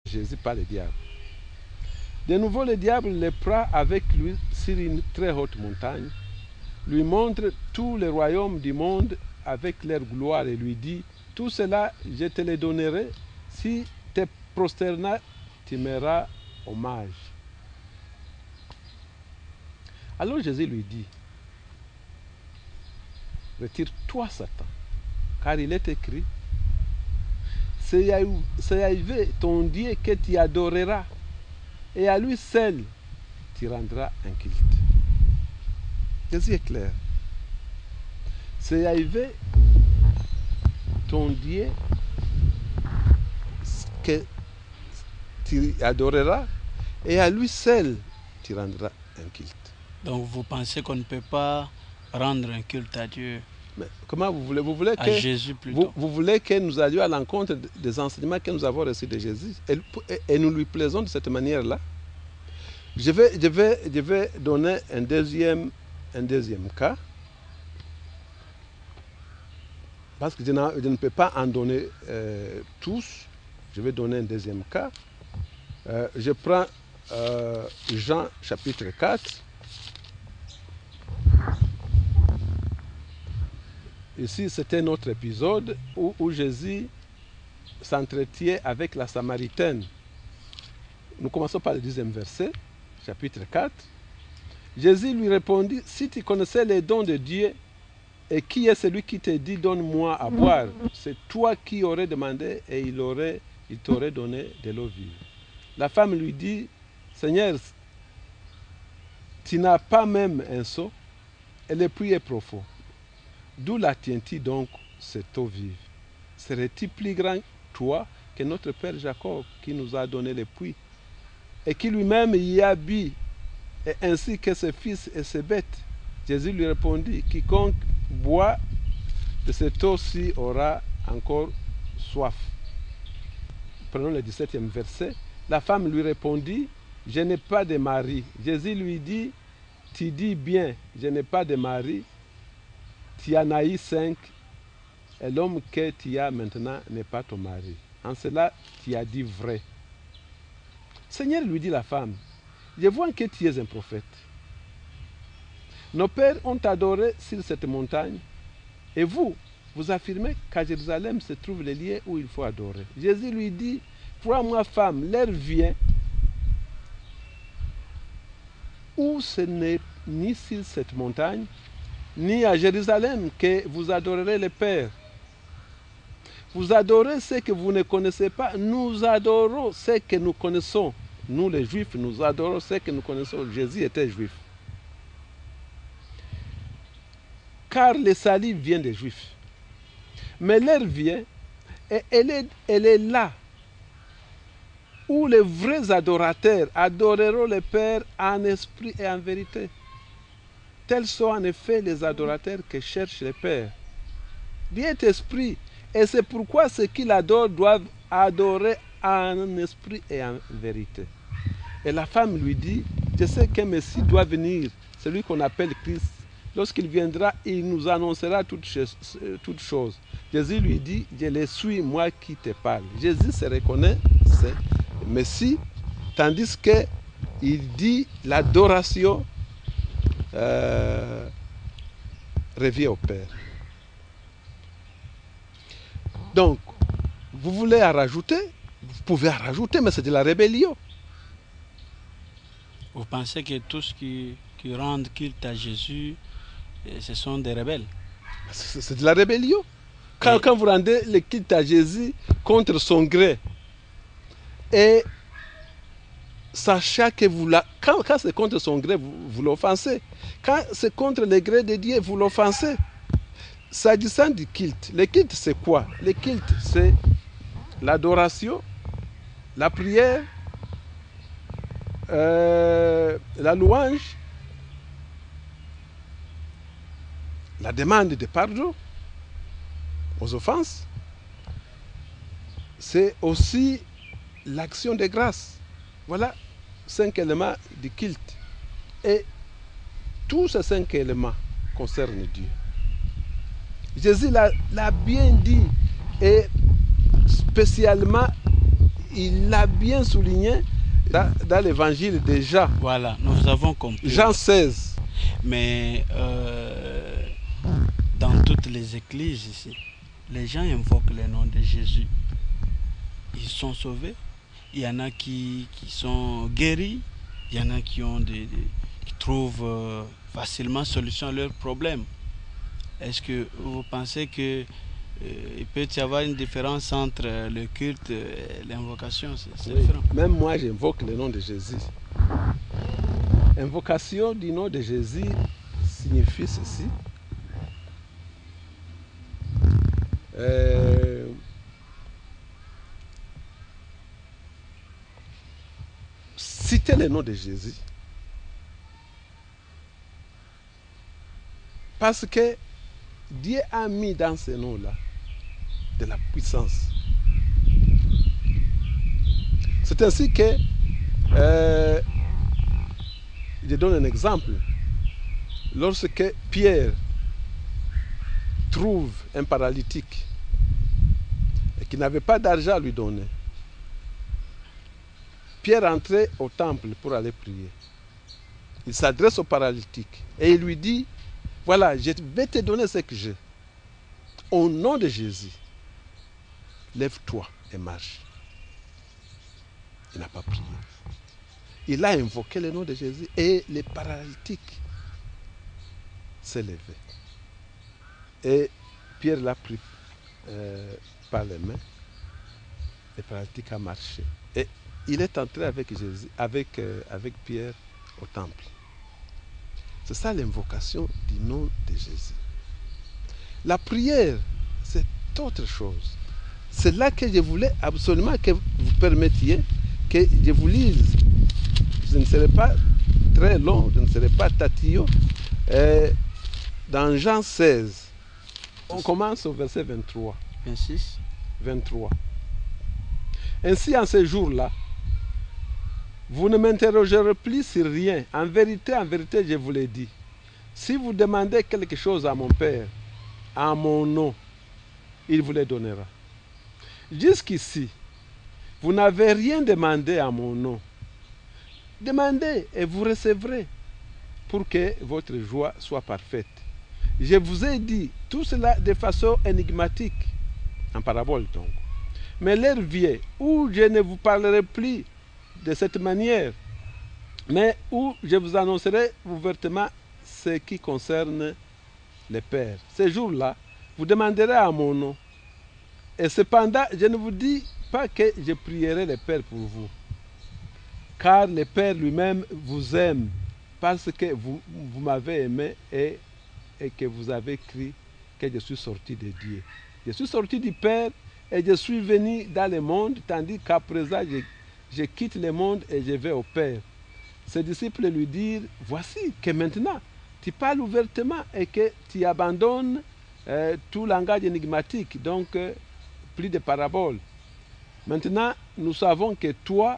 Jésus par le diable. De nouveau, le diable le prend avec lui sur une très haute montagne, lui montre tous les royaumes du monde avec leur gloire et lui dit, tout cela, je te le donnerai si te prosternas, tu m'auras hommage. Alors Jésus lui dit, retire-toi Satan, car il est écrit, c'est Yahvé ton Dieu que tu adoreras, et à lui seul tu rendras un culte. Jésus est clair. C'est Yahvé ton Dieu que tu adoreras, et à lui seul tu rendras un culte. Donc vous pensez qu'on ne peut pas rendre un culte à Dieu? Mais comment vous voulez à que Jésus plutôt. Vous voulez que nous allions à l'encontre des enseignements que nous avons reçus de Jésus et nous lui plaisons de cette manière-là? Je vais donner un deuxième cas, parce que je ne peux pas en donner tous. Je vais donner un deuxième cas. Je prends Jean chapitre 4. Ici, c'était notre épisode où Jésus s'entretient avec la Samaritaine. Nous commençons par le 10e verset, chapitre 4. Jésus lui répondit, si tu connaissais les dons de Dieu, et qui est celui qui te dit, donne-moi à boire, c'est toi qui aurais demandé et il t'aurait donné de l'eau vive. La femme lui dit, Seigneur, tu n'as pas même un seau, et le puits est profond. D'où la tiens-tu donc cette eau vive? Serais-tu plus grand, toi, que notre père Jacob, qui nous a donné le puits, et qui lui-même y a bu, et ainsi que ses fils et ses bêtes? Jésus lui répondit, quiconque boit de cette eau-ci aura encore soif. Prenons le 17e verset. La femme lui répondit, je n'ai pas de mari. Jésus lui dit, tu dis bien, je n'ai pas de mari. Tu en as eu 5, et l'homme que tu as maintenant n'est pas ton mari. En cela, tu as dit vrai. Seigneur, lui dit la femme, je vois que tu es un prophète. Nos pères ont adoré sur cette montagne, et vous affirmez qu'à Jérusalem se trouve le lieu où il faut adorer. Jésus lui dit, crois-moi femme, l'heure vient où ce n'est ni sur cette montagne, ni à Jérusalem que vous adorerez le Père. Vous adorez ce que vous ne connaissez pas, nous adorons ce que nous connaissons. Nous les Juifs, nous adorons ce que nous connaissons. Jésus était Juif. Car le salut vient des Juifs. Mais l'heure vient, et elle est là, où les vrais adorateurs adoreront le Père en esprit et en vérité. Tels sont en effet les adorateurs que cherche le Père. Dieu est esprit, et c'est pourquoi ceux qui l'adorent doivent adorer en esprit et en vérité. Et la femme lui dit, je sais qu'un Messie doit venir, celui qu'on appelle Christ. Lorsqu'il viendra, il nous annoncera toutes choses. Jésus lui dit, je le suis, moi qui te parle. Jésus se reconnaît, c'est le Messie, tandis qu'il dit l'adoration revient au Père. Donc, vous voulez en rajouter? Vous pouvez en rajouter, mais c'est de la rébellion. Vous pensez que tous qui rendent culte à Jésus, ce sont des rebelles? C'est de la rébellion. Quand vous rendez le culte à Jésus contre son gré, et sachant que quand c'est contre son gré, vous l'offensez. Quand c'est contre le gré de Dieu, vous l'offensez. S'agissant du culte, le culte c'est quoi? Le culte c'est l'adoration, la prière, la louange, la demande de pardon aux offenses. C'est aussi l'action de grâce. Voilà 5 éléments du culte. Et tous ces 5 éléments concernent Dieu. Jésus l'a bien dit, et spécialement, il l'a bien souligné dans l'évangile déjà. Voilà, nous avons compris. Jean 16. Mais dans toutes les églises ici, les gens invoquent le nom de Jésus. Ils sont sauvés. Il y en a qui sont guéris. Il y en a qui trouvent facilement solution à leurs problèmes. Est-ce que vous pensez que il peut y avoir une différence entre le culte et l'invocation? C'est Oui. différent. Même moi, j'invoque le nom de Jésus. Invocation du nom de Jésus signifie ceci. Citer le nom de Jésus. Parce que Dieu a mis dans ce nom-là de la puissance. C'est ainsi que, je donne un exemple. Lorsque Pierre trouve un paralytique et qui n'avait pas d'argent à lui donner, Pierre entrait au temple pour aller prier. Il s'adresse au paralytique et il lui dit, voilà, je vais te donner ce que j'ai. Au nom de Jésus, lève-toi et marche. Il n'a pas prié. Il a invoqué le nom de Jésus et le paralytique s'est levé. Et Pierre l'a pris par les mains. Le paralytique a marché. Et il est entré avec Jésus, avec Pierre au temple. C'est ça l'invocation du nom de Jésus. La prière, c'est autre chose. C'est là que je voulais absolument que vous permettiez que je vous lise. Je ne serai pas très long, je ne serai pas tatillon. Dans Jean 16, on commence au verset 23. 26. 23. Ainsi, en ce jour-là, vous ne m'interrogerez plus sur rien. En vérité, je vous l'ai dit. Si vous demandez quelque chose à mon Père, en mon nom, il vous le donnera. Jusqu'ici, vous n'avez rien demandé à mon nom. Demandez et vous recevrez pour que votre joie soit parfaite. Je vous ai dit tout cela de façon énigmatique, en parabole donc. Mais l'heure vient où je ne vous parlerai plus de cette manière, mais où je vous annoncerai ouvertement ce qui concerne le Père. Ce jour-là, vous demanderez à mon nom. Et cependant, je ne vous dis pas que je prierai le Père pour vous, car le Père lui-même vous aime, parce que vous m'avez aimé et que vous avez cru que je suis sorti de Dieu. Je suis sorti du Père et je suis venu dans le monde, tandis qu'à présent, je quitte le monde et je vais au Père. Ses disciples lui dirent, voici que maintenant, tu parles ouvertement et que tu abandonnes tout langage énigmatique, donc plus de paraboles. Maintenant, nous savons que toi,